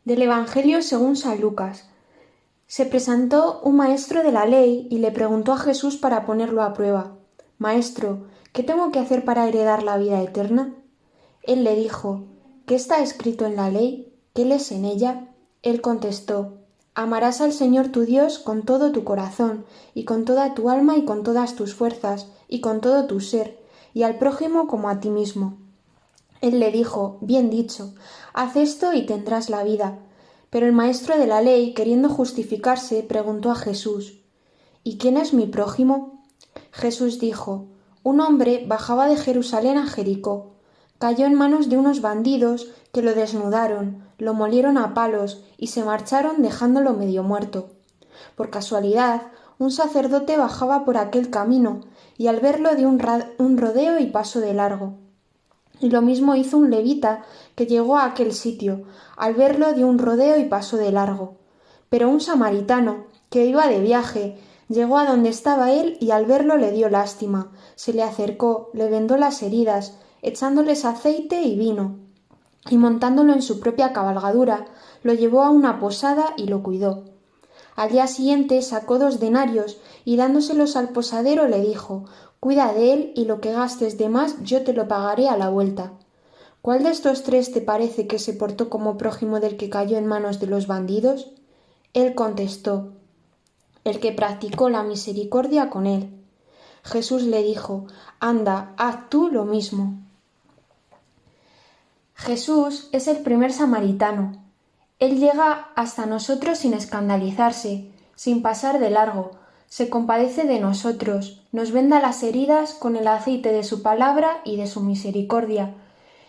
Del Evangelio según San Lucas. Se presentó un maestro de la ley y le preguntó a Jesús para ponerlo a prueba: Maestro, ¿qué tengo que hacer para heredar la vida eterna? Él le dijo: ¿Qué está escrito en la ley? ¿Qué lees en ella? Él contestó: Amarás al Señor tu Dios con todo tu corazón, y con toda tu alma, y con todas tus fuerzas, y con todo tu ser, y al prójimo como a ti mismo. Él le dijo: Bien dicho, haz esto y tendrás la vida. Pero el maestro de la ley, queriendo justificarse, preguntó a Jesús: ¿Y quién es mi prójimo? Jesús dijo: Un hombre bajaba de Jerusalén a Jericó. Cayó en manos de unos bandidos que lo desnudaron, lo molieron a palos y se marcharon dejándolo medio muerto. Por casualidad, un sacerdote bajaba por aquel camino y al verlo dio un rodeo y pasó de largo. Y lo mismo hizo un levita que llegó a aquel sitio. Al verlo dio un rodeo y pasó de largo. Pero un samaritano, que iba de viaje, llegó a donde estaba él y al verlo le dio lástima. Se le acercó, le vendó las heridas, echándoles aceite y vino, y montándolo en su propia cabalgadura, lo llevó a una posada y lo cuidó. Al día siguiente sacó 2 denarios y dándoselos al posadero le dijo: Cuida de él y lo que gastes de más yo te lo pagaré a la vuelta. ¿Cuál de estos 3 te parece que se portó como prójimo del que cayó en manos de los bandidos? Él contestó: El que practicó la misericordia con él. Jesús le dijo: Anda, haz tú lo mismo. Jesús es el primer samaritano. Él llega hasta nosotros sin escandalizarse, sin pasar de largo, se compadece de nosotros, nos venda las heridas con el aceite de su palabra y de su misericordia,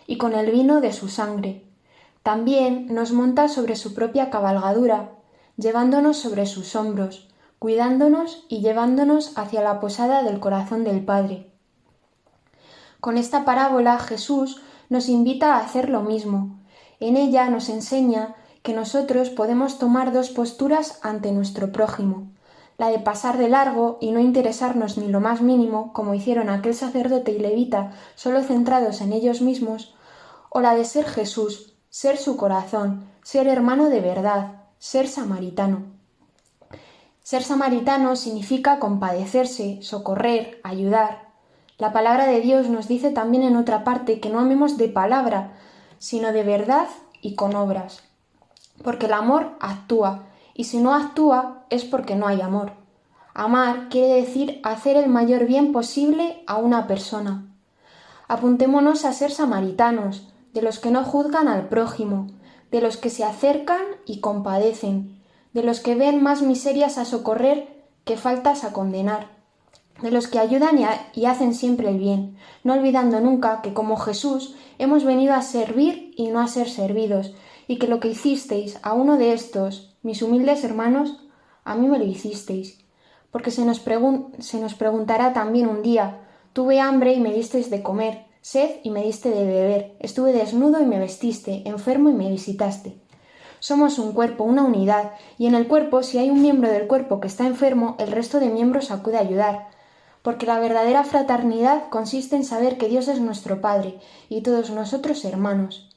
y con el vino de su sangre. También nos monta sobre su propia cabalgadura, llevándonos sobre sus hombros, cuidándonos y llevándonos hacia la posada del corazón del Padre. Con esta parábola Jesús nos invita a hacer lo mismo. En ella nos enseña que nosotros podemos tomar 2 posturas ante nuestro prójimo: la de pasar de largo y no interesarnos ni lo más mínimo, como hicieron aquel sacerdote y levita, solo centrados en ellos mismos, o la de ser Jesús, ser su corazón, ser hermano de verdad, ser samaritano. Ser samaritano significa compadecerse, socorrer, ayudar. La palabra de Dios nos dice también en otra parte que no amemos de palabra, sino de verdad y con obras. Porque el amor actúa, y si no actúa es porque no hay amor. Amar quiere decir hacer el mayor bien posible a una persona. Apuntémonos a ser samaritanos, de los que no juzgan al prójimo, de los que se acercan y compadecen, de los que ven más miserias a socorrer que faltas a condenar, de los que ayudan y hacen siempre el bien, no olvidando nunca que como Jesús hemos venido a servir y no a ser servidos, y que lo que hicisteis a uno de estos, mis humildes hermanos, a mí me lo hicisteis. Porque se nos preguntará también un día: tuve hambre y me disteis de comer, sed y me diste de beber, estuve desnudo y me vestiste, enfermo y me visitaste. Somos un cuerpo, una unidad, y en el cuerpo, si hay un miembro del cuerpo que está enfermo, el resto de miembros acude a ayudar. Porque la verdadera fraternidad consiste en saber que Dios es nuestro Padre y todos nosotros hermanos.